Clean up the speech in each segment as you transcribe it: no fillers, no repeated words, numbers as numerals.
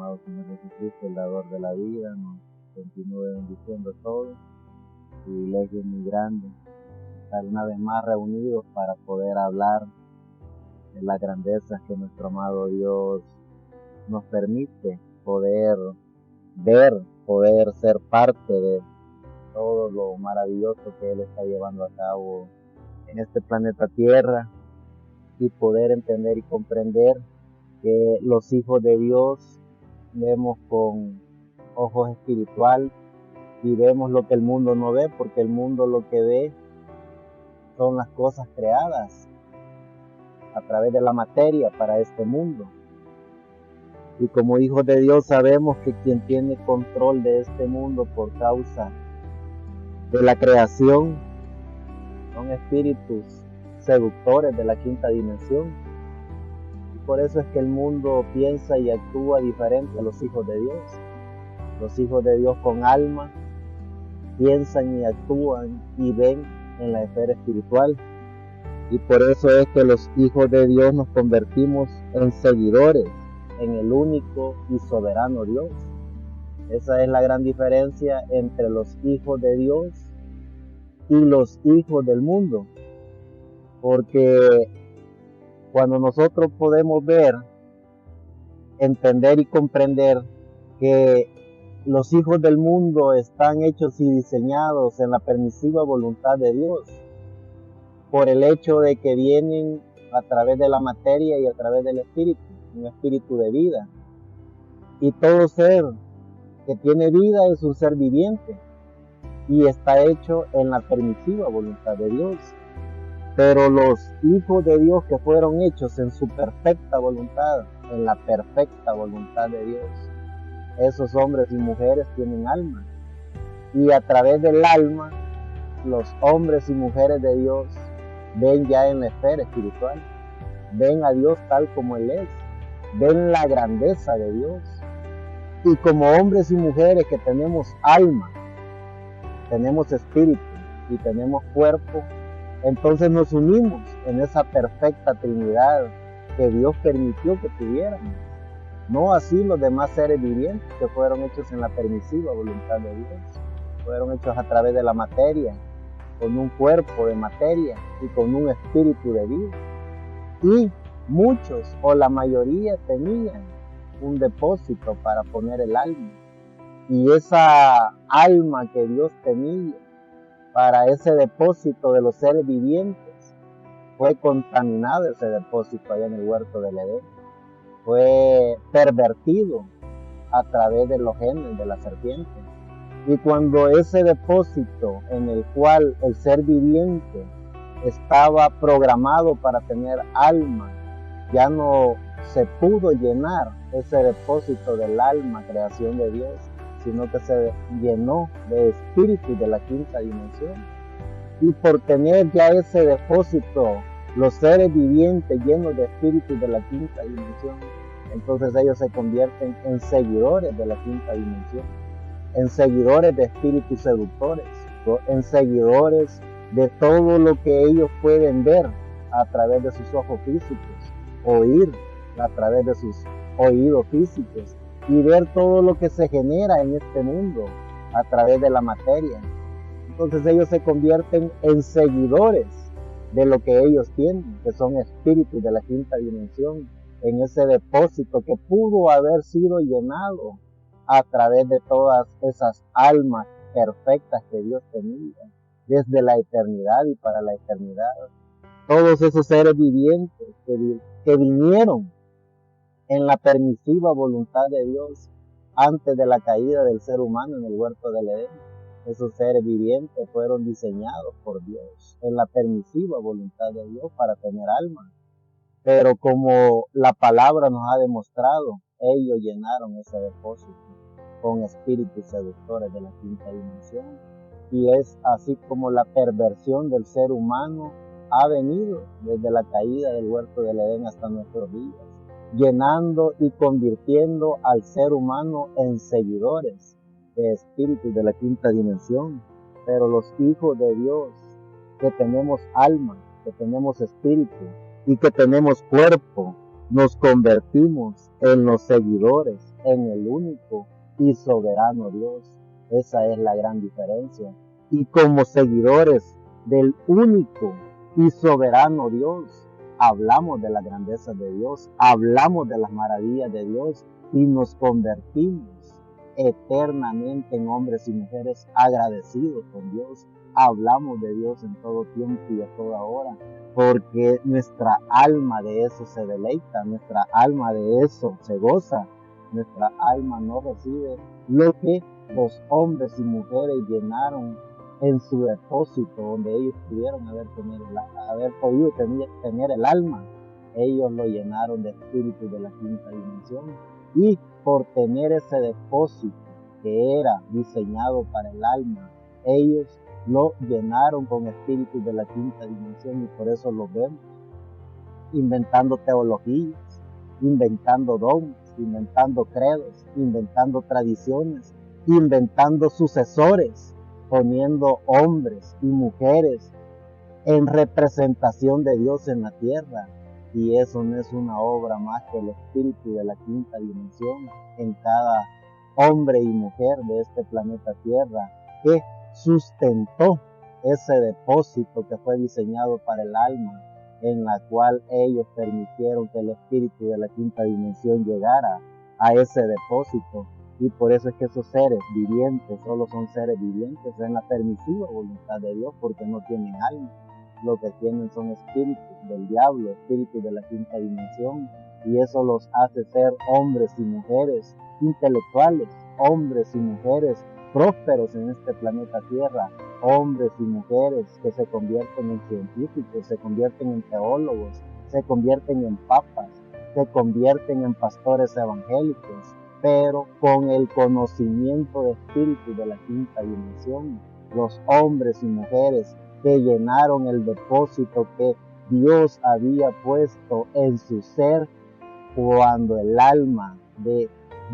amado Señor Jesucristo, el dador de la vida, nos continúe bendiciendo a todos. Privilegio muy grande estar una vez más reunidos para poder hablar de las grandezas que nuestro amado Dios nos permite poder ver, poder ser parte de todo lo maravilloso que Él está llevando a cabo en este planeta Tierra, y poder entender y comprender que los hijos de Dios vemos con ojos espirituales y vemos lo que el mundo no ve, porque el mundo lo que ve son las cosas creadas a través de la materia para este mundo. Y como hijos de Dios sabemos que quien tiene control de este mundo por causa de la creación son espíritus seductores de la quinta dimensión. Y por eso es que el mundo piensa y actúa diferente a los hijos de Dios. Los hijos de Dios con alma piensan y actúan y ven en la esfera espiritual. Y por eso es que los hijos de Dios nos convertimos en seguidores en el único y soberano Dios. Esa es la gran diferencia entre los hijos de Dios y los hijos del mundo. Porque cuando nosotros podemos ver, entender y comprender que los hijos del mundo están hechos y diseñados en la permisiva voluntad de Dios, por el hecho de que vienen a través de la materia y a través del espíritu, un espíritu de vida. Y todo ser que tiene vida es un ser viviente y está hecho en la permisiva voluntad de Dios. Pero los hijos de Dios que fueron hechos en su perfecta voluntad, en la perfecta voluntad de Dios, esos hombres y mujeres tienen alma. Y a través del alma, los hombres y mujeres de Dios ven ya en la esfera espiritual, ven a Dios tal como Él es, ven la grandeza de Dios. Y como hombres y mujeres que tenemos alma, tenemos espíritu y tenemos cuerpo, entonces nos unimos en esa perfecta Trinidad que Dios permitió que tuviéramos. No así los demás seres vivientes que fueron hechos en la permisiva voluntad de Dios, fueron hechos a través de la materia, con un cuerpo de materia y con un espíritu de vida. Y muchos o la mayoría tenían un depósito para poner el alma. Y esa alma que Dios tenía para ese depósito de los seres vivientes, fue contaminado ese depósito allá en el huerto del Edén. Fue pervertido a través de los genes de la serpiente. Y cuando ese depósito en el cual el ser viviente estaba programado para tener alma, ya no se pudo llenar ese depósito del alma, creación de Dios, sino que se llenó de espíritu de la quinta dimensión. Y por tener ya ese depósito, los seres vivientes llenos de espíritu de la quinta dimensión, entonces ellos se convierten en seguidores de la quinta dimensión, en seguidores de espíritus seductores, en seguidores de todo lo que ellos pueden ver a través de sus ojos físicos, oír a través de sus oídos físicos y ver todo lo que se genera en este mundo a través de la materia. Entonces ellos se convierten en seguidores de lo que ellos tienen, que son espíritus de la quinta dimensión, en ese depósito que pudo haber sido llenado a través de todas esas almas perfectas que Dios tenía desde la eternidad y para la eternidad. Todos esos seres vivientes que vinieron en la permisiva voluntad de Dios antes de la caída del ser humano en el huerto del Edén. Esos seres vivientes fueron diseñados por Dios en la permisiva voluntad de Dios para tener alma. Pero como la palabra nos ha demostrado, ellos llenaron ese depósito con espíritus seductores de la quinta dimensión. Y es así como la perversión del ser humano ha venido desde la caída del huerto del Edén hasta nuestros días, llenando y convirtiendo al ser humano en seguidores de espíritus de la quinta dimensión. Pero los hijos de Dios, que tenemos alma, que tenemos espíritu y que tenemos cuerpo, nos convertimos en los seguidores, en el único y soberano Dios. Esa es la gran diferencia. Y como seguidores del único y soberano Dios, hablamos de la grandeza de Dios, hablamos de las maravillas de Dios y nos convertimos eternamente en hombres y mujeres agradecidos con Dios. Hablamos de Dios en todo tiempo y a toda hora, porque nuestra alma de eso se deleita, nuestra alma de eso se goza, nuestra alma no recibe lo que los hombres y mujeres llenaron en su depósito, donde ellos pudieron haber podido tener el alma. Ellos lo llenaron de espíritus de la quinta dimensión, y por tener ese depósito que era diseñado para el alma, ellos lo llenaron con espíritus de la quinta dimensión, y por eso lo vemos inventando teologías, inventando dogmas, inventando credos, inventando tradiciones, inventando sucesores, poniendo hombres y mujeres en representación de Dios en la tierra. Y eso no es una obra más que el espíritu de la quinta dimensión en cada hombre y mujer de este planeta Tierra, que sustentó ese depósito que fue diseñado para el alma, en la cual ellos permitieron que el espíritu de la quinta dimensión llegara a ese depósito. Y por eso es que esos seres vivientes solo son seres vivientes en la permisiva voluntad de Dios, porque no tienen alma. Lo que tienen son espíritus del diablo, espíritus de la quinta dimensión, y eso los hace ser hombres y mujeres intelectuales, hombres y mujeres prósperos en este planeta Tierra, hombres y mujeres que se convierten en científicos, se convierten en teólogos, se convierten en papas, se convierten en pastores evangélicos, pero con el conocimiento de espíritu de la quinta dimensión. Los hombres y mujeres que llenaron el depósito que Dios había puesto en su ser, cuando el alma de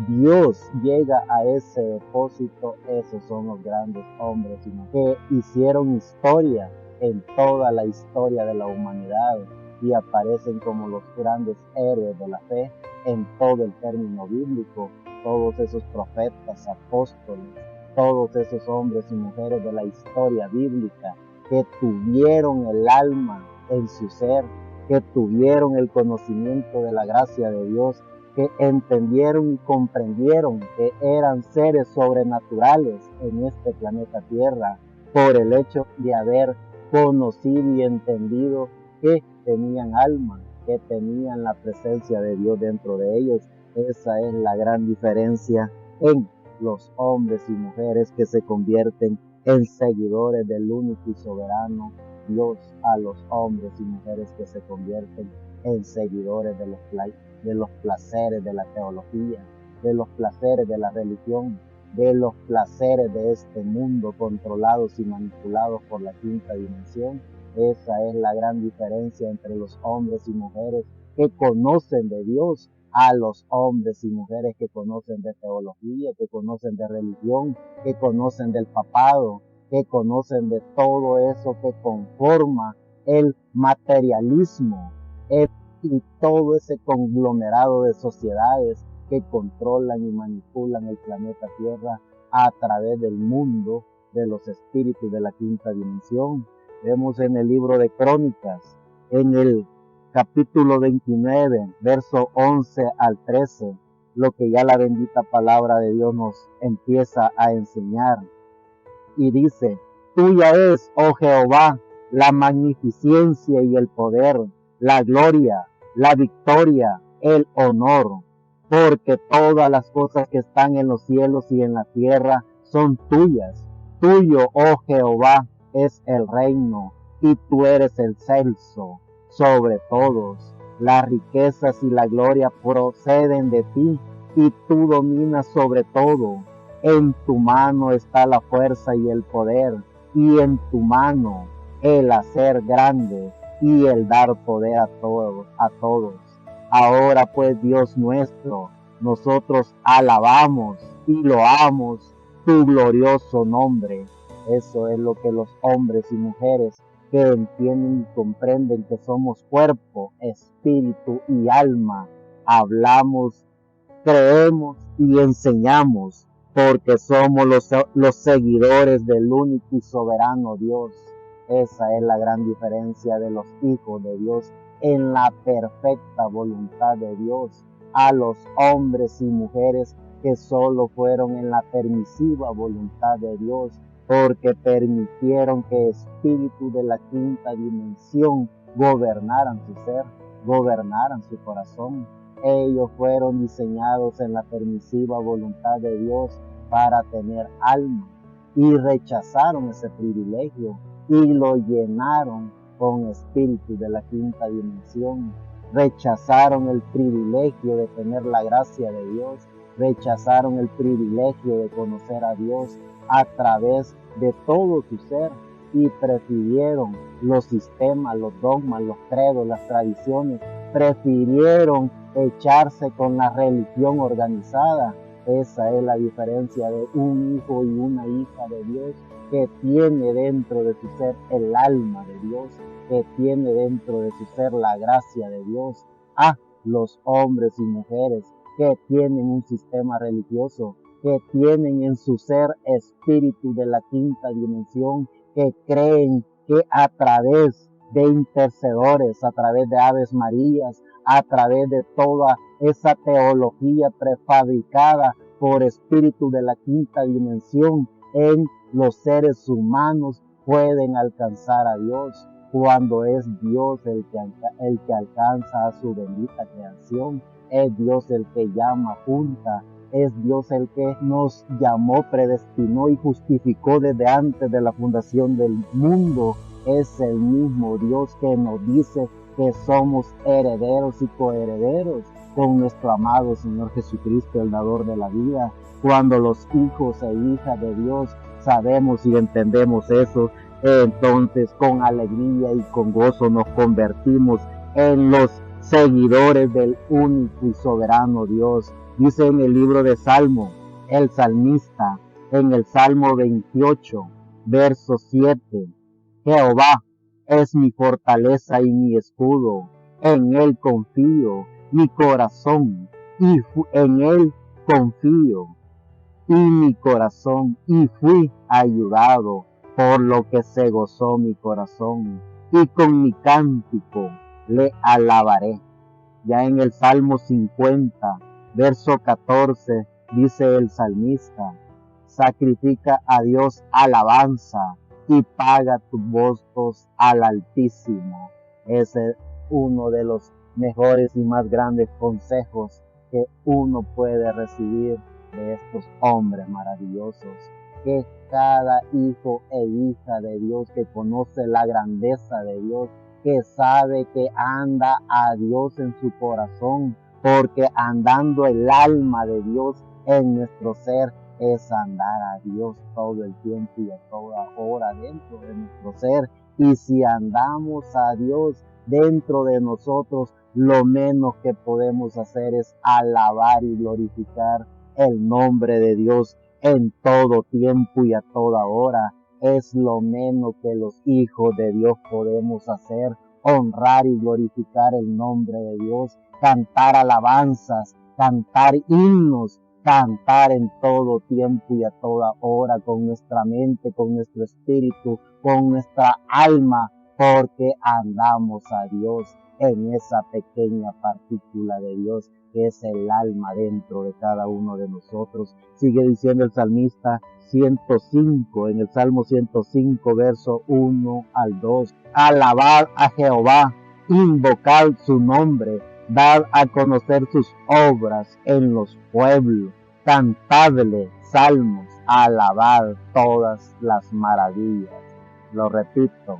Dios llega a ese depósito, esos son los grandes hombres y mujeres que hicieron historia en toda la historia de la humanidad y aparecen como los grandes héroes de la fe en todo el término bíblico. Todos esos profetas, apóstoles, todos esos hombres y mujeres de la historia bíblica que tuvieron el alma en su ser, que tuvieron el conocimiento de la gracia de Dios, que entendieron y comprendieron que eran seres sobrenaturales en este planeta Tierra, por el hecho de haber conocido y entendido que tenían alma, que tenían la presencia de Dios dentro de ellos. Esa es la gran diferencia en los hombres y mujeres que se convierten en seguidores del único y soberano Dios, a los hombres y mujeres que se convierten en seguidores de los placeres de la teología, de los placeres de la religión, de los placeres de este mundo controlados y manipulados por la quinta dimensión. Esa es la gran diferencia entre los hombres y mujeres que conocen de Dios, a los hombres y mujeres que conocen de teología, que conocen de religión, que conocen del papado, que conocen de todo eso que conforma el materialismo y todo ese conglomerado de sociedades que controlan y manipulan el planeta Tierra a través del mundo de los espíritus de la quinta dimensión. Vemos en el libro de Crónicas, en el capítulo 29, verso 11 al 13, lo que ya la bendita palabra de Dios nos empieza a enseñar. Y dice: tuya es, oh Jehová, la magnificencia y el poder, la gloria, la victoria, el honor, porque todas las cosas que están en los cielos y en la tierra son tuyas. Tuyo, oh Jehová, es el reino, y tú eres el celso sobre todos. Las riquezas y la gloria proceden de ti, y tú dominas sobre todo. En tu mano está la fuerza y el poder, y en tu mano el hacer grande y el dar poder a todos. Ahora pues, Dios nuestro, nosotros alabamos y loamos tu glorioso nombre. Eso es lo que los hombres y mujeres que entienden y comprenden que somos cuerpo, espíritu y alma, hablamos creemos y enseñamos porque somos los seguidores del único y soberano Dios. Esa es la gran diferencia de los hijos de Dios en la perfecta voluntad de Dios a los hombres y mujeres que solo fueron en la permisiva voluntad de Dios, porque permitieron que espíritus de la quinta dimensión gobernaran su ser, gobernaran su corazón. Ellos fueron diseñados en la permisiva voluntad de Dios para tener alma y rechazaron ese privilegio y lo llenaron con espíritus de la quinta dimensión. Rechazaron el privilegio de tener la gracia de Dios, rechazaron el privilegio de conocer a Dios a través de todo su ser y prefirieron los sistemas, los dogmas, los credos, las tradiciones, prefirieron echarse con la religión organizada. Esa es la diferencia de un hijo y una hija de Dios que tiene dentro de su ser el alma de Dios, que tiene dentro de su ser la gracia de Dios, a los hombres y mujeres que tienen un sistema religioso, que tienen en su ser espíritu de la quinta dimensión, que creen que a través de intercedores, a través de Aves Marías, a través de toda esa teología prefabricada por espíritu de la quinta dimensión en los seres humanos pueden alcanzar a Dios, cuando es Dios el que alcanza a su bendita creación. Es Dios el que llama, junta, es Dios el que nos llamó, predestinó y justificó desde antes de la fundación del mundo. Es el mismo Dios que nos dice que somos herederos y coherederos con nuestro amado Señor Jesucristo, el dador de la vida. Cuando los hijos e hijas de Dios sabemos y entendemos eso, entonces con alegría y con gozo nos convertimos en los seguidores del único y soberano Dios. Dice en el libro de Salmo, el salmista, en el Salmo 28, verso 7, Jehová es mi fortaleza y mi escudo, en él confío, mi corazón, y en él confío, y mi corazón, y fui ayudado, por lo que se gozó mi corazón, y con mi cántico le alabaré. Ya en el Salmo 50, verso 14, dice el salmista, sacrifica a Dios alabanza y paga tus votos al Altísimo. Ese es uno de los mejores y más grandes consejos que uno puede recibir de estos hombres maravillosos, que cada hijo e hija de Dios que conoce la grandeza de Dios, que sabe que anda a Dios en su corazón, porque andando el alma de Dios en nuestro ser es andar a Dios todo el tiempo y a toda hora dentro de nuestro ser. Y si andamos a Dios dentro de nosotros, lo menos que podemos hacer es alabar y glorificar el nombre de Dios en todo tiempo y a toda hora. Es lo menos que los hijos de Dios podemos hacer, honrar y glorificar el nombre de Dios, cantar alabanzas, cantar himnos, cantar en todo tiempo y a toda hora con nuestra mente, con nuestro espíritu, con nuestra alma, porque andamos a Dios en esa pequeña partícula de Dios que es el alma dentro de cada uno de nosotros. Sigue diciendo el salmista 105, en el Salmo 105, verso 1 al 2. Alabad a Jehová, invocad su nombre, dad a conocer sus obras en los pueblos, cantadle salmos, alabad todas las maravillas. Lo repito,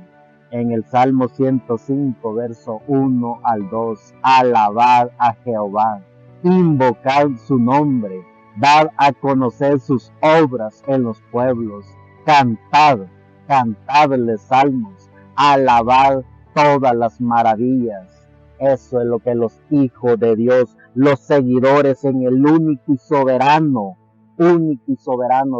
en el Salmo 105, verso 1 al 2, alabad a Jehová, invocad su nombre, dad a conocer sus obras en los pueblos, cantadle salmos, alabad todas las maravillas. Eso es lo que los hijos de Dios, los seguidores en el único y soberano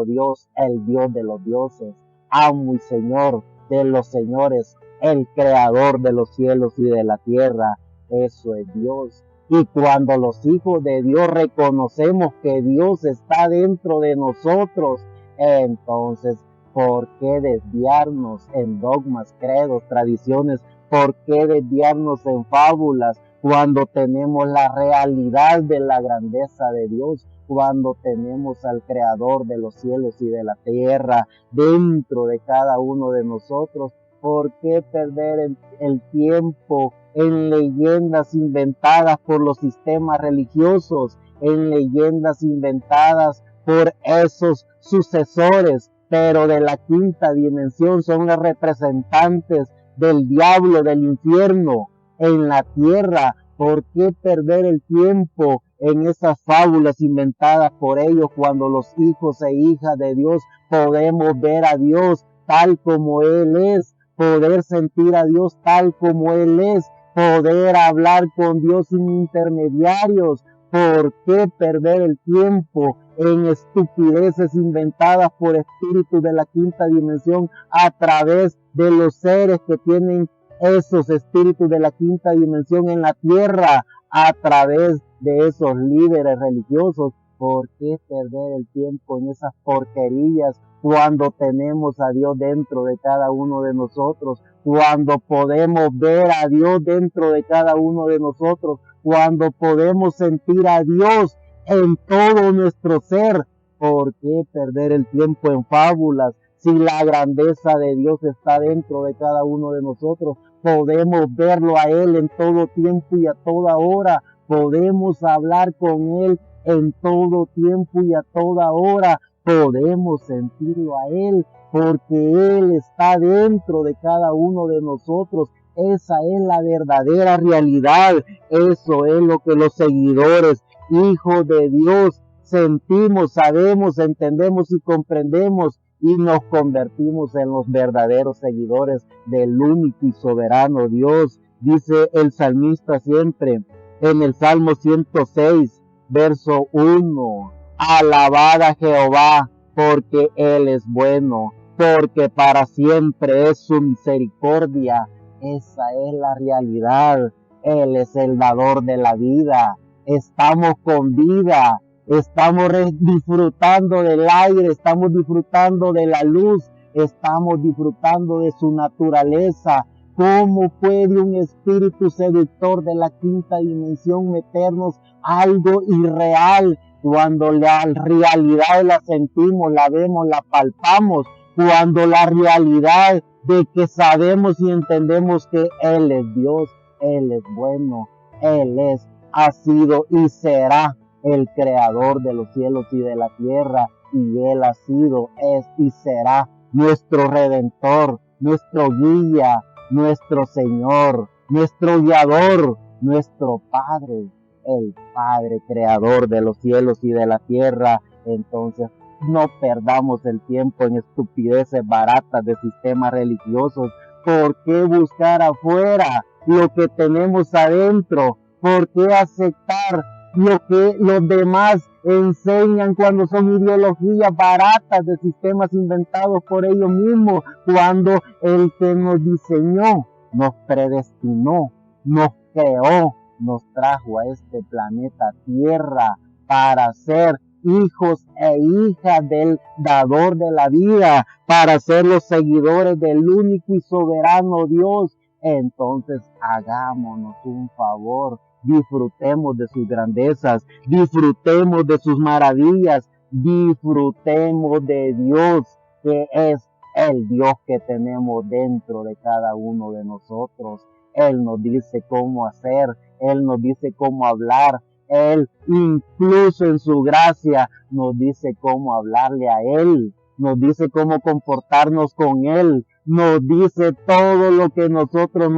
Dios, el Dios de los dioses, amo y Señor de los señores, el creador de los cielos y de la tierra. Eso es Dios. Y cuando los hijos de Dios reconocemos que Dios está dentro de nosotros, entonces, ¿por qué desviarnos en dogmas, credos, tradiciones? ¿Por qué desviarnos en fábulas cuando tenemos la realidad de la grandeza de Dios? Cuando tenemos al Creador de los cielos y de la tierra dentro de cada uno de nosotros. ¿Por qué perder el tiempo en leyendas inventadas por los sistemas religiosos, en leyendas inventadas por esos sucesores, pero de la quinta dimensión? Son los representantes del diablo, del infierno en la tierra? ¿Por qué perder el tiempo en esas fábulas inventadas por ellos cuando los hijos e hijas de Dios podemos ver a Dios tal como Él es, poder sentir a Dios tal como Él es, poder hablar con Dios sin intermediarios? ¿Por qué perder el tiempo en estupideces inventadas por espíritus de la quinta dimensión a través de los seres que tienen esos espíritus de la quinta dimensión en la tierra, a través de esos líderes religiosos? ¿Por qué perder el tiempo en esas porquerías cuando tenemos a Dios dentro de cada uno de nosotros? Cuando podemos ver a Dios dentro de cada uno de nosotros, cuando podemos sentir a Dios en todo nuestro ser. ¿Por qué perder el tiempo en fábulas si la grandeza de Dios está dentro de cada uno de nosotros? Podemos verlo a Él en todo tiempo y a toda hora. Podemos hablar con Él en todo tiempo y a toda hora. Podemos sentirlo a Él porque Él está dentro de cada uno de nosotros. Esa es la verdadera realidad. Eso es lo que los seguidores, hijos de Dios, sentimos, sabemos, entendemos y comprendemos, y nos convertimos en los verdaderos seguidores del único y soberano Dios. Dice el salmista siempre en el Salmo 106, verso 1: alabad a Jehová, porque Él es bueno, porque para siempre es su misericordia. Esa es la realidad. Él es el dador de la vida. Estamos con vida. Estamos disfrutando del aire, estamos disfrutando de la luz, estamos disfrutando de su naturaleza. ¿Cómo puede un espíritu seductor de la quinta dimensión meternos algo irreal cuando la realidad la sentimos, la vemos, la palpamos? Cuando la realidad de que sabemos y entendemos que Él es Dios, Él es bueno, Él es, ha sido y será el creador de los cielos y de la tierra, y Él ha sido, es y será nuestro redentor, nuestro guía, nuestro Señor, nuestro guiador, nuestro Padre, el Padre creador de los cielos y de la tierra. Entonces, no perdamos el tiempo en estupideces baratas de sistemas religiosos. ¿Por qué buscar afuera lo que tenemos adentro? ¿Por qué aceptar lo que los demás enseñan cuando son ideologías baratas de sistemas inventados por ellos mismos? Cuando el que nos diseñó, nos predestinó, nos creó, nos trajo a este planeta Tierra para ser hijos e hijas del dador de la vida, para ser los seguidores del único y soberano Dios. Entonces hagámonos un favor, disfrutemos de sus grandezas, disfrutemos de sus maravillas, disfrutemos de Dios, que es el Dios que tenemos dentro de cada uno de nosotros. Él nos dice cómo hacer, Él nos dice cómo hablar, Él incluso en su gracia nos dice cómo hablarle a Él, nos dice cómo comportarnos con Él, nos dice todo lo que nosotros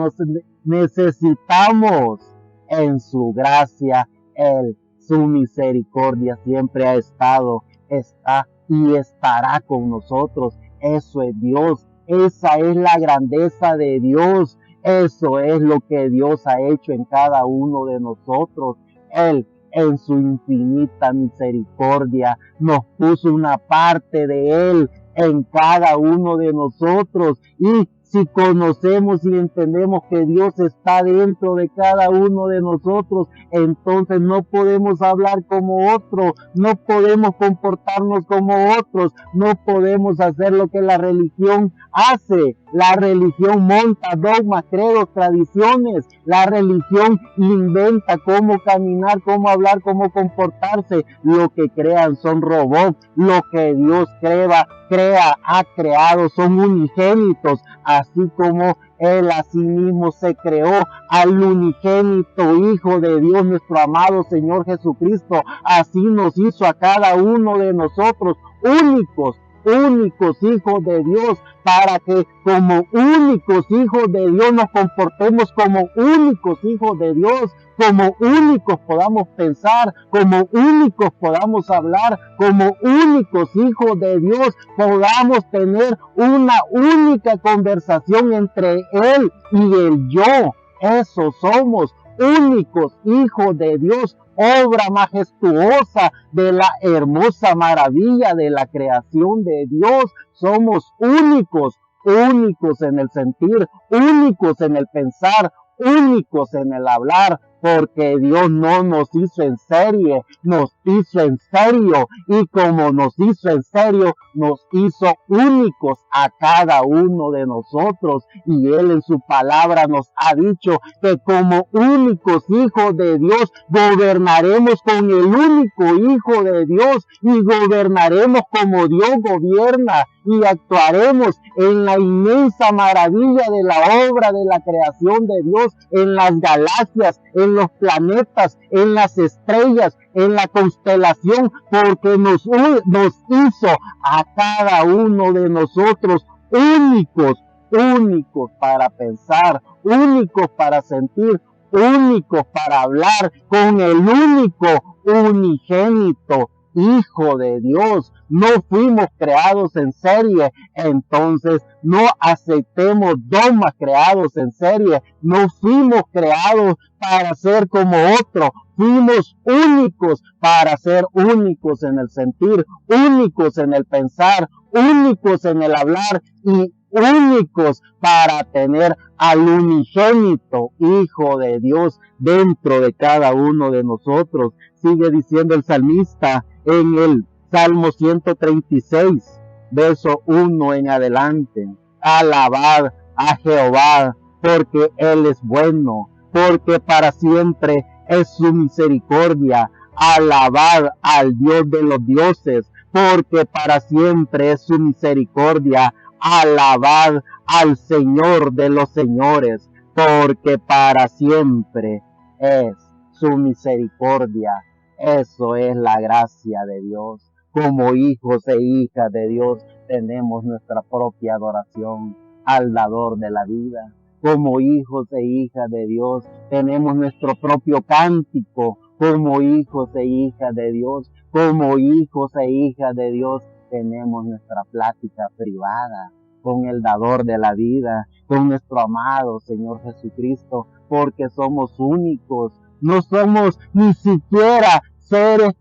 necesitamos. En su gracia, Él, su misericordia siempre ha estado, está y estará con nosotros. Eso es Dios, esa es la grandeza de Dios, eso es lo que Dios ha hecho en cada uno de nosotros. Él, en su infinita misericordia, nos puso una parte de Él en cada uno de nosotros, y si conocemos y entendemos que Dios está dentro de cada uno de nosotros, entonces no podemos hablar como otros, no podemos comportarnos como otros, no podemos hacer lo que la religión hace. La religión monta dogmas, credos, tradiciones. La religión inventa cómo caminar, cómo hablar, cómo comportarse. Lo que crean son robots. Lo que Dios ha creado son unigénitos, así como Él asimismo se creó al unigénito Hijo de Dios, nuestro amado Señor Jesucristo. Así nos hizo a cada uno de nosotros únicos hijos de Dios, para que como únicos hijos de Dios nos comportemos como únicos hijos de Dios, como únicos podamos pensar, como únicos podamos hablar, como únicos hijos de Dios podamos tener una única conversación entre Él y el yo. Eso somos, únicos hijos de Dios, obra majestuosa de la hermosa maravilla de la creación de Dios. Somos únicos en el sentir, únicos en el pensar, únicos en el hablar, porque Dios no nos hizo en serie, nos hizo en serio, y como nos hizo en serio, nos hizo únicos a cada uno de nosotros, y Él en su palabra nos ha dicho que como únicos hijos de Dios gobernaremos con el único Hijo de Dios, y gobernaremos como Dios gobierna, y actuaremos en la inmensa maravilla de la obra de la creación de Dios, en las galaxias, en los planetas, en las estrellas, en la constelación, porque nos hizo a cada uno de nosotros únicos para pensar, únicos para sentir, únicos para hablar, con el único unigénito Hijo de Dios. No fuimos creados en serie, entonces no aceptemos dogmas creados en serie. No fuimos creados para ser como otro. Fuimos únicos para ser únicos en el sentir, únicos en el pensar, únicos en el hablar y únicos para tener al unigénito Hijo de Dios dentro de cada uno de nosotros. Sigue diciendo el salmista en el Salmo 136, verso 1 en adelante: alabad a Jehová, porque Él es bueno, porque para siempre es su misericordia. Alabad al Dios de los dioses, porque para siempre es su misericordia. Alabad al Señor de los señores, porque para siempre es su misericordia. Eso es la gracia de Dios. Como hijos e hijas de Dios tenemos nuestra propia adoración al dador de la vida. Como hijos e hijas de Dios tenemos nuestro propio cántico. Como hijos e hijas de Dios, como hijos e hijas de Dios tenemos nuestra plática privada con el dador de la vida, con nuestro amado Señor Jesucristo, porque somos únicos. No somos ni siquiera seres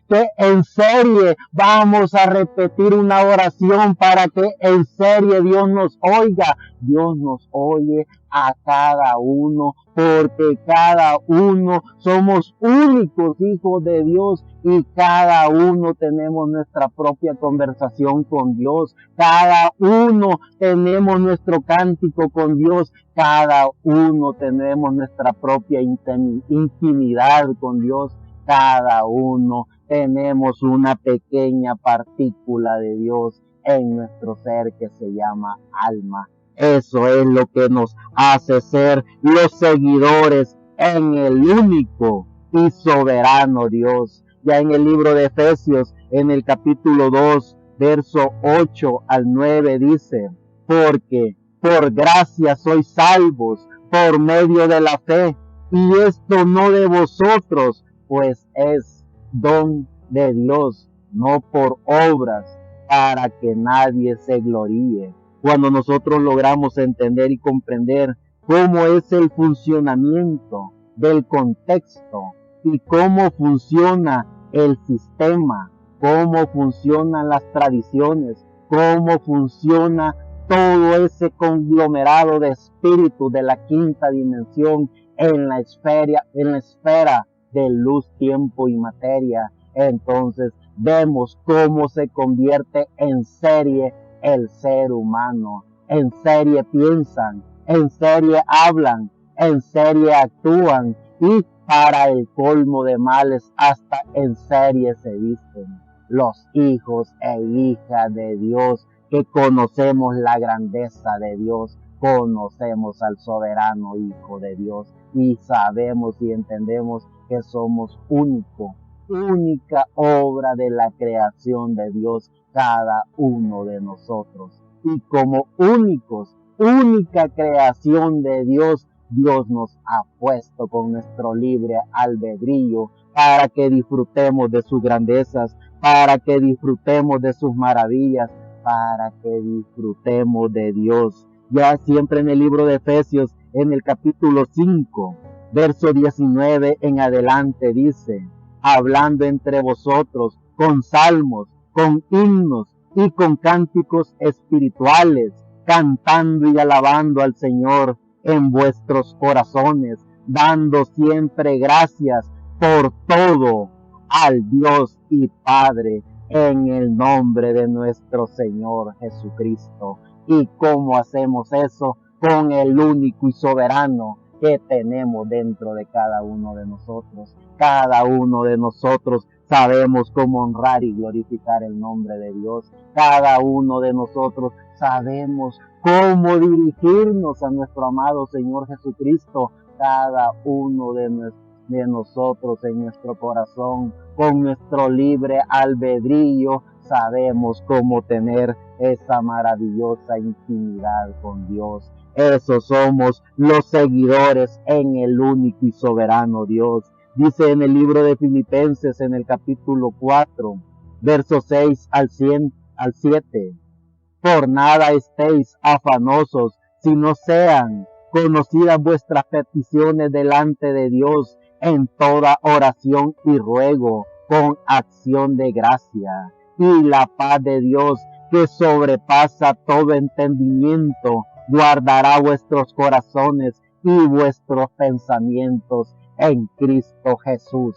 que en serie vamos a repetir una oración para que en serie Dios nos oiga. Dios nos oye a cada uno, porque cada uno somos únicos hijos de Dios, y cada uno tenemos nuestra propia conversación con Dios. Cada uno tenemos nuestro cántico con Dios. Cada uno tenemos nuestra propia intimidad con Dios. Cada uno tenemos una pequeña partícula de Dios en nuestro ser que se llama alma. Eso es lo que nos hace ser los seguidores en el único y soberano Dios. Ya en el libro de Efesios, en el capítulo 2, verso 8 al 9 dice: porque por gracia sois salvos por medio de la fe, y esto no de vosotros, pues es don de Dios, no por obras, para que nadie se gloríe. Cuando nosotros logramos entender y comprender cómo es el funcionamiento del contexto y cómo funciona el sistema, cómo funcionan las tradiciones, cómo funciona todo ese conglomerado de espíritus de la quinta dimensión en la esfera de luz, tiempo y materia. Entonces vemos cómo se convierte en serie el ser humano. En serie piensan, en serie hablan, en serie actúan y para el colmo de males hasta en serie se visten. Los hijos e hijas de Dios que conocemos la grandeza de Dios, conocemos al soberano Hijo de Dios y sabemos y entendemos que somos única obra de la creación de Dios, cada uno de nosotros. Y como única creación de Dios, Dios nos ha puesto con nuestro libre albedrío para que disfrutemos de sus grandezas, para que disfrutemos de sus maravillas, para que disfrutemos de Dios. Ya siempre en el libro de Efesios, en el capítulo 5, verso 19 en adelante dice, hablando entre vosotros con salmos, con himnos y con cánticos espirituales, cantando y alabando al Señor en vuestros corazones, dando siempre gracias por todo al Dios y Padre en el nombre de nuestro Señor Jesucristo. ¿Y cómo hacemos eso? Con el único y soberano que tenemos dentro de cada uno de nosotros. Cada uno de nosotros sabemos cómo honrar y glorificar el nombre de Dios. Cada uno de nosotros sabemos cómo dirigirnos a nuestro amado Señor Jesucristo. Cada uno de nosotros en nuestro corazón, con nuestro libre albedrío, sabemos cómo tener esa maravillosa intimidad con Dios. Esos somos los seguidores en el único y soberano Dios. Dice en el libro de Filipenses, en el capítulo 4, versos 6 al 7. Por nada estéis afanosos, sino sean conocidas vuestras peticiones delante de Dios en toda oración y ruego, con acción de gracia. Y la paz de Dios, que sobrepasa todo entendimiento, guardará vuestros corazones y vuestros pensamientos en Cristo Jesús.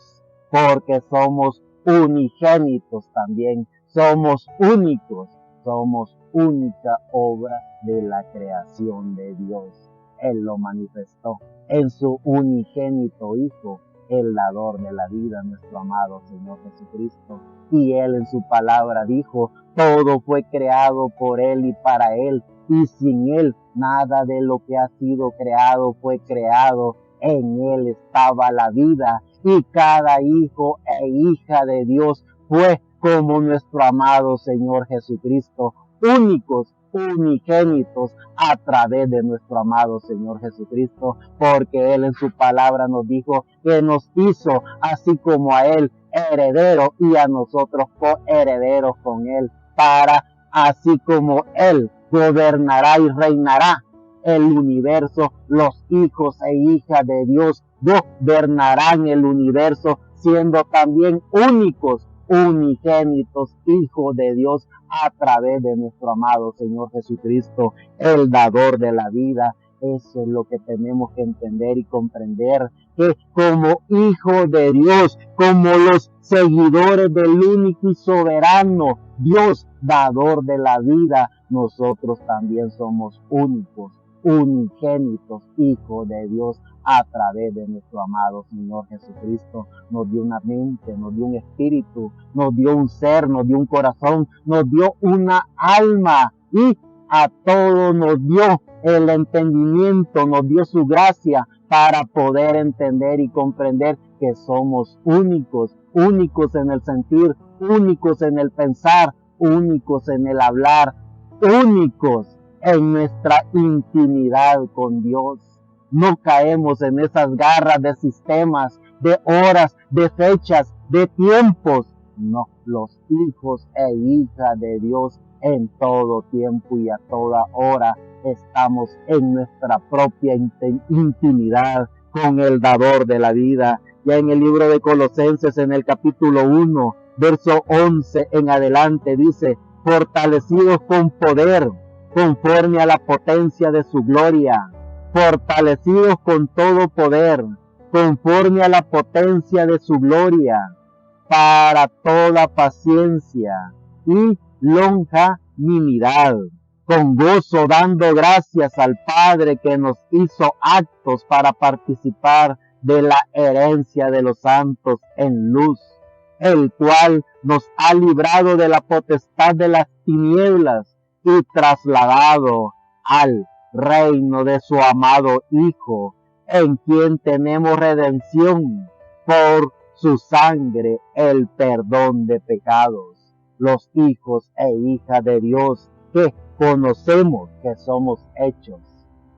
Porque somos unigénitos también, somos únicos, somos única obra de la creación de Dios. Él lo manifestó en su unigénito Hijo, el dador de la vida, nuestro amado Señor Jesucristo. Y Él en su palabra dijo, todo fue creado por Él y para Él, y sin Él nada de lo que ha sido creado fue creado. En Él estaba la vida, y cada hijo e hija de Dios fue como nuestro amado Señor Jesucristo, únicos, unigénitos a través de nuestro amado Señor Jesucristo, porque Él en su palabra nos dijo que nos hizo así como a Él heredero y a nosotros coherederos con Él, para así como Él gobernará y reinará el universo, los hijos e hijas de Dios gobernarán el universo, siendo también únicos, unigénitos, hijos de Dios, a través de nuestro amado Señor Jesucristo, el dador de la vida. Eso es lo que tenemos que entender y comprender, que como hijos de Dios, como los seguidores del único y soberano Dios, dador de la vida, nosotros también somos únicos, unigénitos, hijos de Dios, a través de nuestro amado Señor Jesucristo. Nos dio una mente, nos dio un espíritu, nos dio un ser, nos dio un corazón, nos dio una alma, y a todos nos dio el entendimiento, nos dio su gracia para poder entender y comprender que somos únicos, únicos en el sentir, únicos en el pensar, únicos en el hablar, únicos en nuestra intimidad con Dios. No caemos en esas garras de sistemas, de horas, de fechas, de tiempos. No, los hijos e hijas de Dios en todo tiempo y a toda hora estamos en nuestra propia intimidad con el dador de la vida. Ya en el libro de Colosenses, en el capítulo 1, verso 11 en adelante, dice, fortalecidos con poder conforme a la potencia de su gloria, fortalecidos con todo poder, conforme a la potencia de su gloria, para toda paciencia y longanimidad, con gozo dando gracias al Padre que nos hizo aptos para participar de la herencia de los santos en luz, el cual nos ha librado de la potestad de las tinieblas y trasladado al reino de su amado Hijo, en quien tenemos redención por su sangre, el perdón de pecados. Los hijos e hijas de Dios que conocemos que somos hechos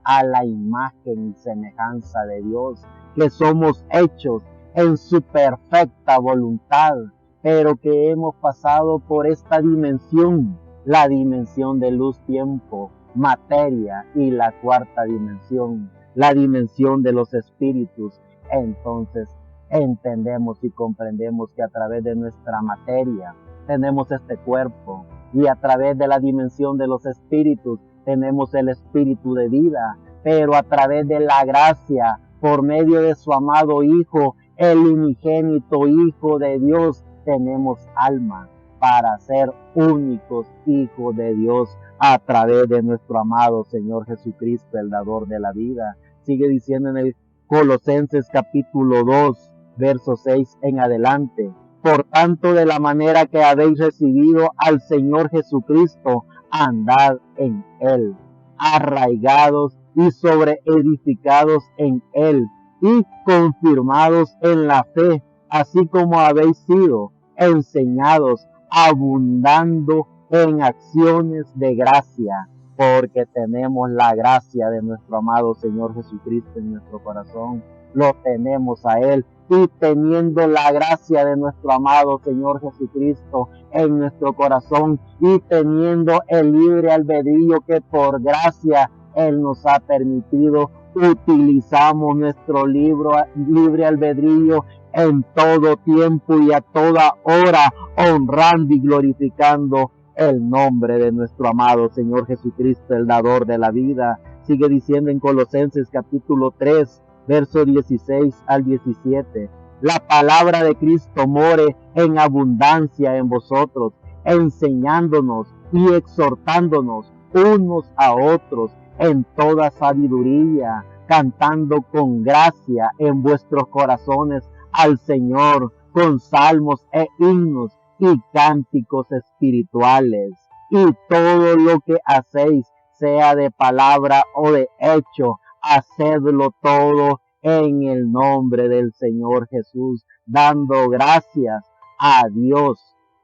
a la imagen y semejanza de Dios, que somos hechos en su perfecta voluntad, pero que hemos pasado por esta dimensión, la dimensión de luz, tiempo, materia, y la cuarta dimensión, la dimensión de los espíritus. Entonces entendemos y comprendemos que a través de nuestra materia tenemos este cuerpo, y a través de la dimensión de los espíritus tenemos el espíritu de vida, pero a través de la gracia, por medio de su amado Hijo, el unigénito Hijo de Dios, tenemos alma para ser únicos hijos de Dios a través de nuestro amado Señor Jesucristo, el dador de la vida. Sigue diciendo en el Colosenses capítulo 2, verso 6 en adelante: por tanto, de la manera que habéis recibido al Señor Jesucristo, andad en Él, arraigados y sobreedificados en Él, y confirmados en la fe, así como habéis sido enseñados, abundando en acciones de gracia, porque tenemos la gracia de nuestro amado Señor Jesucristo en nuestro corazón. Lo tenemos a Él, y teniendo la gracia de nuestro amado Señor Jesucristo en nuestro corazón, y teniendo el libre albedrío que por gracia Él nos ha permitido, utilizamos nuestro libre albedrío en todo tiempo y a toda hora, honrando y glorificando el nombre de nuestro amado Señor Jesucristo, el dador de la vida. Sigue diciendo en Colosenses capítulo 3, verso 16 al 17: la palabra de Cristo more en abundancia en vosotros, enseñándonos y exhortándonos unos a otros en toda sabiduría, cantando con gracia en vuestros corazones al Señor, con salmos e himnos y cánticos espirituales. Y todo lo que hacéis, sea de palabra o de hecho, hacedlo todo en el nombre del Señor Jesús, dando gracias a Dios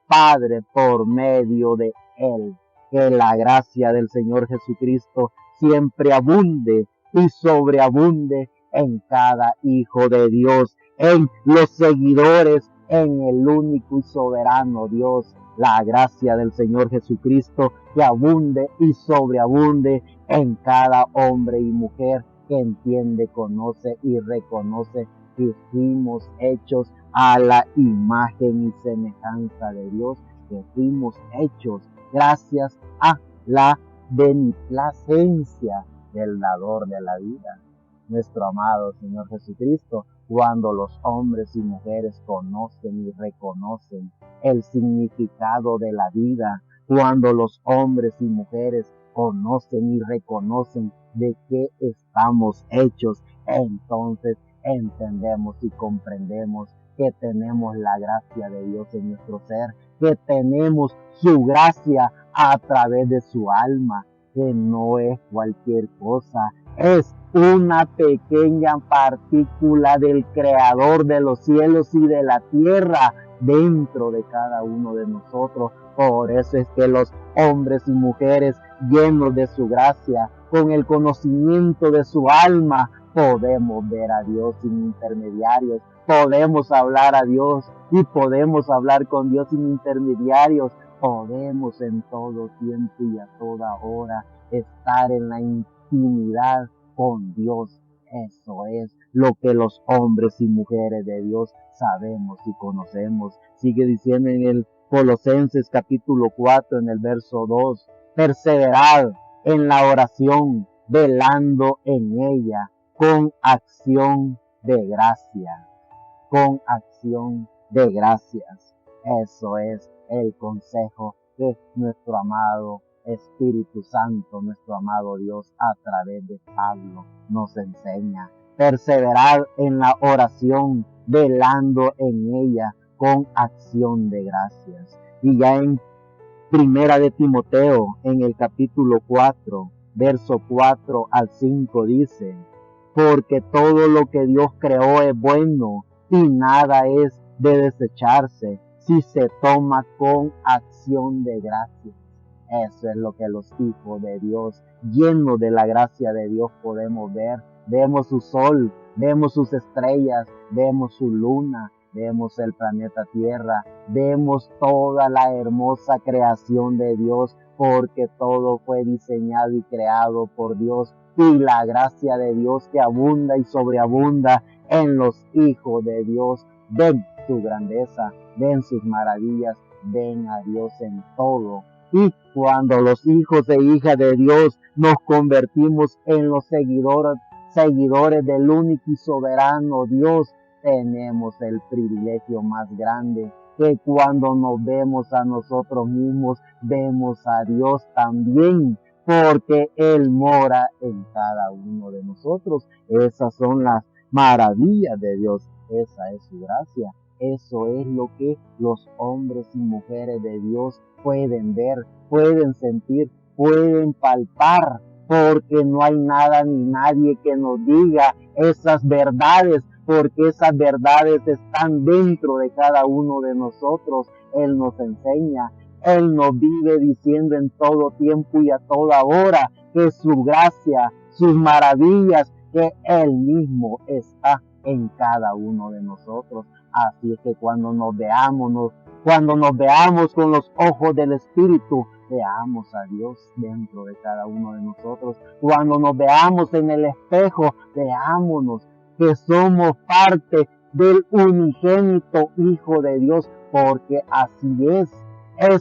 Padre por medio de Él. Que la gracia del Señor Jesucristo siempre abunde y sobreabunde en cada hijo de Dios, en los seguidores, en el único y soberano Dios. La gracia del Señor Jesucristo que abunde y sobreabunde en cada hombre y mujer que entiende, conoce y reconoce que fuimos hechos a la imagen y semejanza de Dios, que fuimos hechos gracias a la beneplacencia del dador de la vida, nuestro amado Señor Jesucristo. Cuando los hombres y mujeres conocen y reconocen el significado de la vida, cuando los hombres y mujeres conocen y reconocen de qué estamos hechos, entonces entendemos y comprendemos que tenemos la gracia de Dios en nuestro ser, que tenemos su gracia a través de su alma, que no es cualquier cosa, es una pequeña partícula del Creador de los cielos y de la tierra dentro de cada uno de nosotros. Por eso es que los hombres y mujeres llenos de su gracia, con el conocimiento de su alma, podemos ver a Dios sin intermediarios, podemos hablar a Dios y podemos hablar con Dios sin intermediarios, podemos en todo tiempo y a toda hora estar en la intimidad con Dios. Eso es lo que los hombres y mujeres de Dios sabemos y conocemos. Sigue diciendo en el Colosenses capítulo 4 en el verso 2: perseverad en la oración, velando en ella con acción de gracia, con acción de gracias. Eso es el consejo que nuestro amado Espíritu Santo, nuestro amado Dios, a través de Pablo nos enseña. Perseverar en la oración, velando en ella con acción de gracias. Y ya en Primera de Timoteo, en el capítulo 4, verso 4 al 5 dice: porque todo lo que Dios creó es bueno y nada es de desecharse si se toma con acción de gracia. Eso es lo que los hijos de Dios, llenos de la gracia de Dios, podemos ver. Vemos su sol, vemos sus estrellas, vemos su luna, vemos el planeta Tierra, vemos toda la hermosa creación de Dios, porque todo fue diseñado y creado por Dios, y la gracia de Dios que abunda y sobreabunda en los hijos de Dios. Ven su grandeza, ven sus maravillas, ven a Dios en todo. Y cuando los hijos e hijas de Dios nos convertimos en los seguidores del único y soberano Dios, tenemos el privilegio más grande, que cuando nos vemos a nosotros mismos, vemos a Dios también, porque Él mora en cada uno de nosotros. Esas son las maravillas de Dios, esa es su gracia. Eso es lo que los hombres y mujeres de Dios pueden ver, pueden sentir, pueden palpar, porque no hay nada ni nadie que nos diga esas verdades, porque esas verdades están dentro de cada uno de nosotros. Él nos enseña, Él nos vive diciendo en todo tiempo y a toda hora que su gracia, sus maravillas, que Él mismo está en cada uno de nosotros. Así es que cuando nos veamos con los ojos del Espíritu, veamos a Dios dentro de cada uno de nosotros. Cuando nos veamos en el espejo, veámonos que somos parte del unigénito Hijo de Dios, porque así es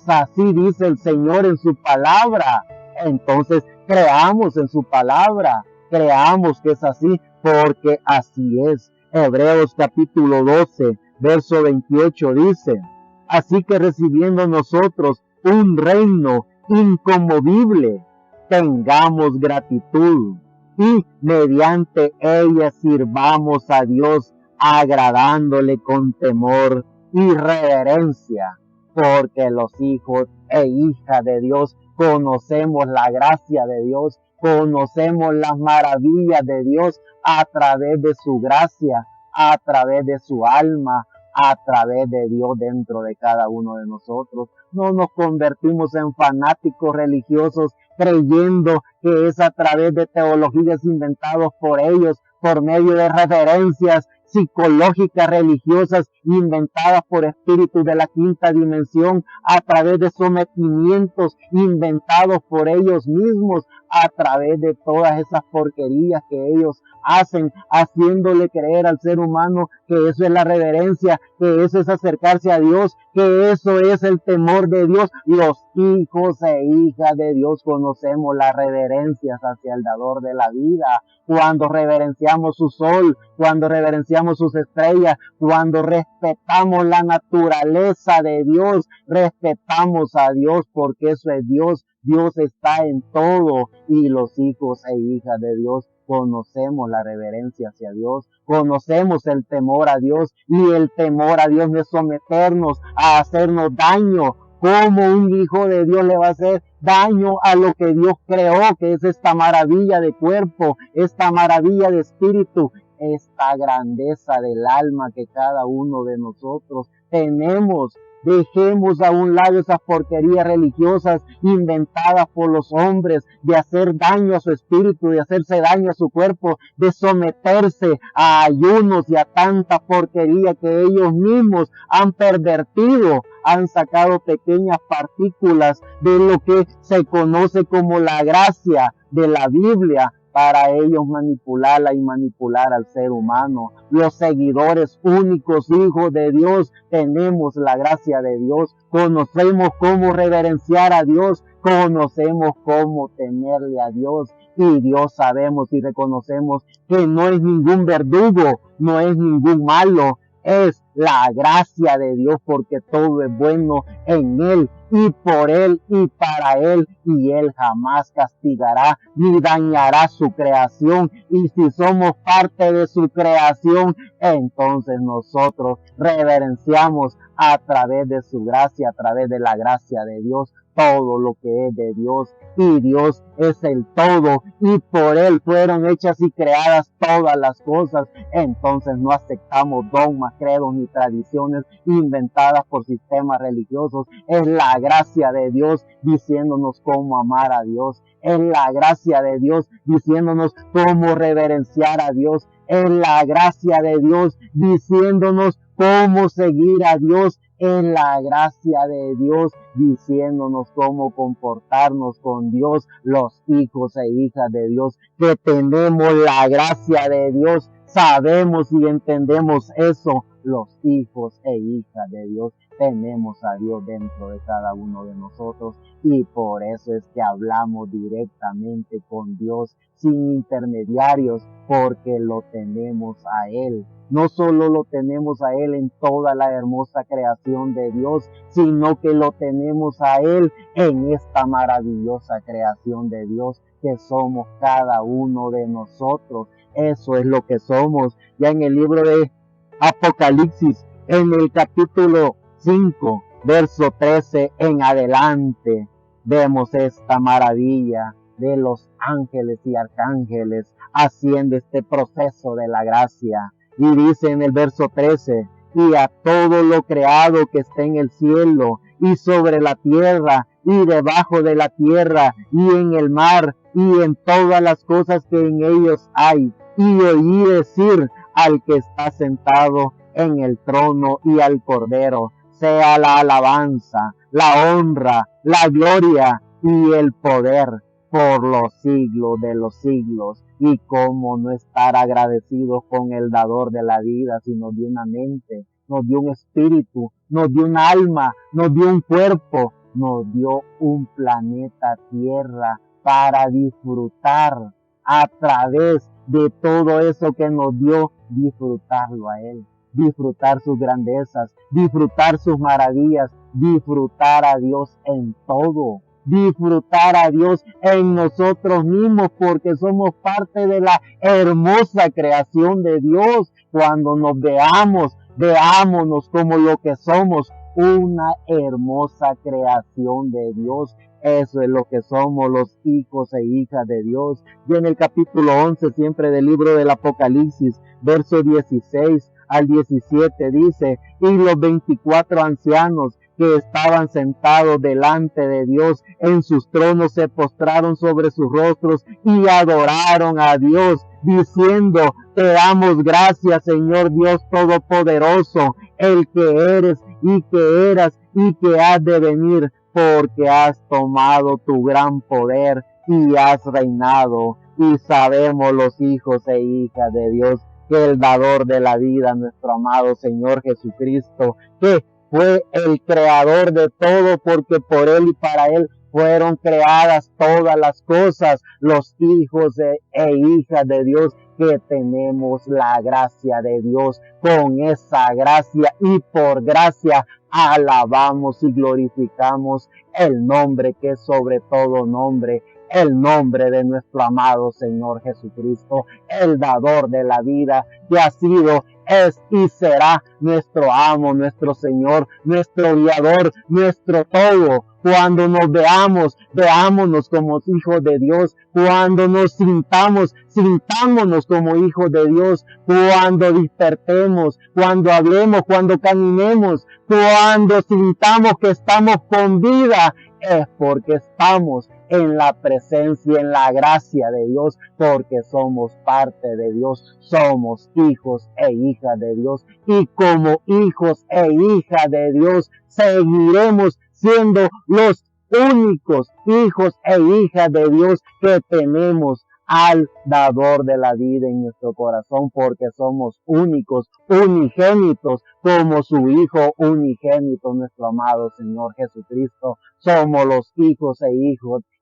así dice el Señor en su palabra. Entonces creamos en su palabra, creamos que es así, porque así es. Hebreos capítulo 12, verso 28 dice: así que recibiendo nosotros un reino inconmovible, tengamos gratitud y mediante ella sirvamos a Dios, agradándole con temor y reverencia, porque los hijos e hijas de Dios conocemos la gracia de Dios, conocemos las maravillas de Dios a través de su gracia, a través de su alma, a través de Dios dentro de cada uno de nosotros. No nos convertimos en fanáticos religiosos creyendo que es a través de teologías inventadas por ellos, por medio de referencias psicológicas religiosas inventadas por espíritus de la quinta dimensión, a través de sometimientos inventados por ellos mismos, a través de todas esas porquerías que ellos hacen, haciéndole creer al ser humano que eso es la reverencia, que eso es acercarse a Dios, que eso es el temor de Dios. Los hijos e hijas de Dios conocemos las reverencias hacia el dador de la vida, cuando reverenciamos su sol, cuando reverenciamos sus estrellas, cuando respetamos la naturaleza de Dios, respetamos a Dios, porque eso es Dios. Dios está en todo, y los hijos e hijas de Dios conocemos la reverencia hacia Dios, conocemos el temor a Dios, y el temor a Dios no es someternos a hacernos daño. ¿Cómo un hijo de Dios le va a hacer daño a lo que Dios creó, que es esta maravilla de cuerpo, esta maravilla de espíritu, esta grandeza del alma que cada uno de nosotros tenemos? Dejemos a un lado esas porquerías religiosas inventadas por los hombres, de hacer daño a su espíritu, de hacerse daño a su cuerpo, de someterse a ayunos y a tanta porquería que ellos mismos han pervertido, han sacado pequeñas partículas de lo que se conoce como la gracia de la Biblia, para ellos manipularla y manipular al ser humano. Los seguidores únicos, hijos de Dios, tenemos la gracia de Dios, conocemos cómo reverenciar a Dios, conocemos cómo temerle a Dios, y Dios sabemos y reconocemos que no es ningún verdugo, no es ningún malo, es la gracia de Dios, porque todo es bueno en Él y por Él y para Él, y Él jamás castigará ni dañará su creación. Y si somos parte de su creación, entonces nosotros reverenciamos a través de su gracia, a través de la gracia de Dios, todo lo que es de Dios, y Dios es el todo, y por Él fueron hechas y creadas todas las cosas. Entonces no aceptamos dogmas, credos ni tradiciones inventadas por sistemas religiosos. Es la gracia de Dios diciéndonos cómo amar a Dios, es la gracia de Dios diciéndonos cómo reverenciar a Dios, es la gracia de Dios diciéndonos cómo seguir a Dios, es la gracia de Dios diciéndonos cómo comportarnos con Dios, los hijos e hijas de Dios, que tenemos la gracia de Dios, sabemos y entendemos eso, los hijos e hijas de Dios, tenemos a Dios dentro de cada uno de nosotros, y por eso es que hablamos directamente con Dios, sin intermediarios, porque lo tenemos a Él. No solo lo tenemos a Él en toda la hermosa creación de Dios, sino que lo tenemos a Él en esta maravillosa creación de Dios, que somos cada uno de nosotros. Eso es lo que somos. Ya en el libro de Apocalipsis, en el capítulo 5, verso 13 en adelante, vemos esta maravilla de los ángeles y arcángeles haciendo este proceso de la gracia. Y dice en el verso 13, y a todo lo creado que está en el cielo y sobre la tierra y debajo de la tierra y en el mar y en todas las cosas que en ellos hay. Y oí decir al que está sentado en el trono y al Cordero, sea la alabanza, la honra, la gloria y el poder por los siglos de los siglos. Y cómo no estar agradecidos con el dador de la vida, si nos dio una mente, nos dio un espíritu, nos dio un alma, nos dio un cuerpo, nos dio un planeta Tierra para disfrutar a través de todo eso que nos dio, disfrutarlo a Él, disfrutar sus grandezas, disfrutar sus maravillas, disfrutar a Dios en todo, disfrutar a Dios en nosotros mismos, porque somos parte de la hermosa creación de Dios. Cuando nos veamos, veámonos como lo que somos, una hermosa creación de Dios. Eso es lo que somos, los hijos e hijas de Dios. Y en el capítulo 11 siempre del libro del Apocalipsis, verso 16 al 17 dice, y los 24 ancianos que estaban sentados delante de Dios en sus tronos se postraron sobre sus rostros y adoraron a Dios, diciendo, te damos gracias, Señor Dios Todopoderoso, el que eres y que eras y que has de venir, porque has tomado tu gran poder y has reinado. Y sabemos los hijos e hijas de Dios que el dador de la vida, nuestro amado Señor Jesucristo, que fue el creador de todo, porque por Él y para Él fueron creadas todas las cosas, los hijos e hijas de Dios, que tenemos la gracia de Dios. Con esa gracia y por gracia alabamos y glorificamos el nombre que es sobre todo nombre, el nombre de nuestro amado Señor Jesucristo, el dador de la vida, que ha sido, es y será nuestro amo, nuestro Señor, nuestro guiador, nuestro todo. Cuando nos veamos, veámonos como hijos de Dios. Cuando nos sintamos, sintámonos como hijos de Dios. Cuando despertemos, cuando hablemos, cuando caminemos, cuando sintamos que estamos con vida, es porque estamos en la presencia, en la gracia de Dios, porque somos parte de Dios, somos hijos e hijas de Dios, y como hijos e hijas de Dios seguiremos siendo los únicos hijos e hijas de Dios que tenemos al dador de la vida en nuestro corazón, porque somos únicos, unigénitos, como su Hijo unigénito, nuestro amado Señor Jesucristo. Somos los hijos e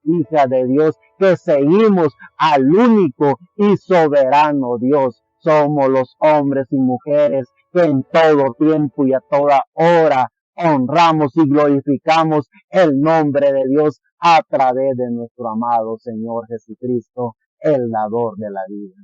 hijas de Dios que seguimos al único y soberano Dios. Somos los hombres y mujeres que en todo tiempo y a toda hora honramos y glorificamos el nombre de Dios a través de nuestro amado Señor Jesucristo, el dador de la vida.